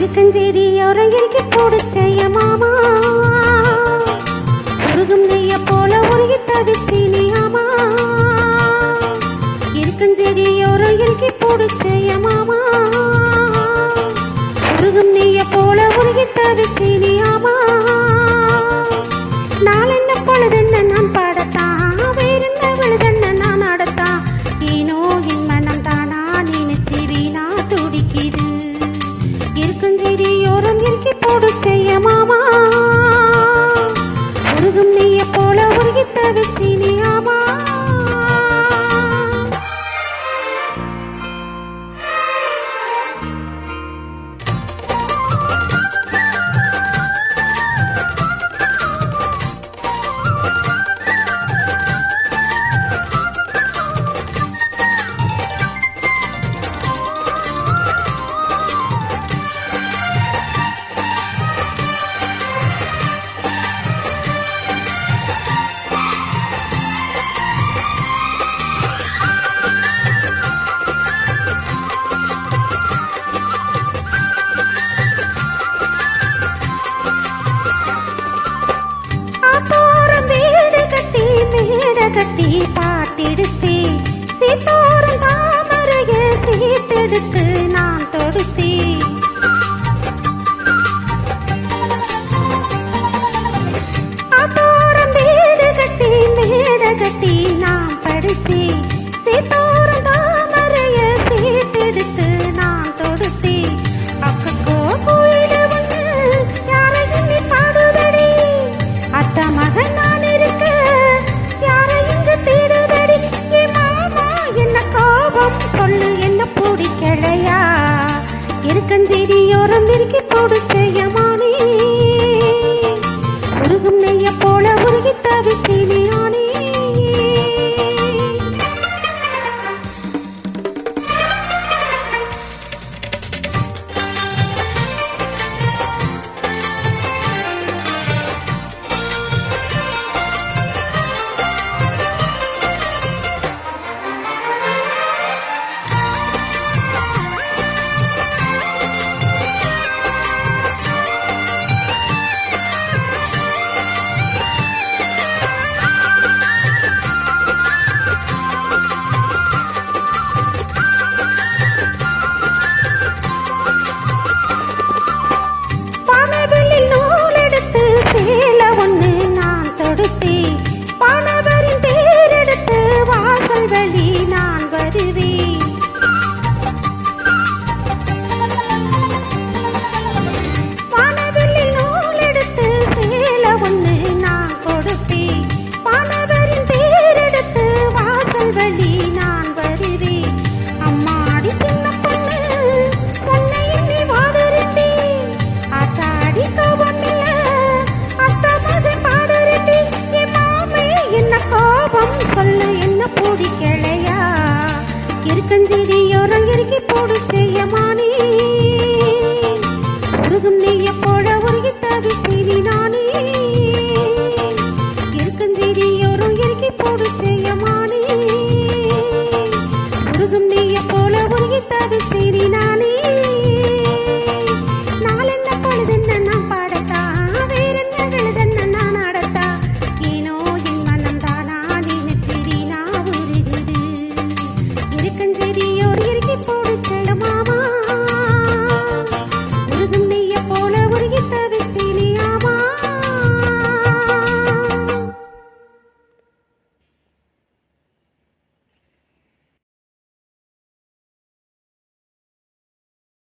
இருக்கஞ்செடி உரையிற்கு போடுச்சைய மாமா உருகும் நெய்ய போல உருகி தவிச்சினி ஆமா இருக்கஞ்செடி உரையிற்கு போடுச்சைய மாமா உருகும் நெய்ய போல உருகி தவிச்சினி ஆமா நாளென்ன பொழுதென்ன நான் பாடத்தான் வேறென்ன விழுதென்ன நான் ஆடத்தான் ஏனோ என் மனம் தானா நினைச்சி வீணா துடிக்குது இருக்கஞ்செடி ஓரம் இறுக்கி போடு செய்ய மாமா உருகும் நெய்ய போல உருகி தவிச்சினி ஆமா கட்டி பாட்டெடுத்து சீத்தோரம் தாமரைய சீட்டெடுத்து நான் தொடுத்து ஆத்தோரம் வீடு கட்டி மேட கட்டி நான் படிச்சு சீத்தோரம் தாமரைய சீட்டெடுத்து நான் தொடுத்து அக்கோ கோயில வந்து யாரையும் நீ பாடுதடி அத்த மகன் நான் இருக்க சொல்லு என்ன பிடிக்கலையா இருக்கஞ்செடி ஓரம் இறுக்கி போடு செய்யமானே உருகும் நெய்ய போல உருகி தவிச்சினி ஆனே பானவரின் பேரெடுத்து வாசல் வழி நான் வருவேன் பானவரில் நூல் எடுத்து சேல ஒன்று நான் கொடுப்பேன் பானவரின் பேரெடுத்து வாசல் வழி நான் வருவேன் அம்மாடி சின்ன பொண்ணு பொண்ணை எண்ணி வாடுறே ஆத்தாடி கோபமில்ல சொல்லு என்ன பிடிக்கலையா இருக்கஞ்செடி ஓரம் இறுக்கி போடு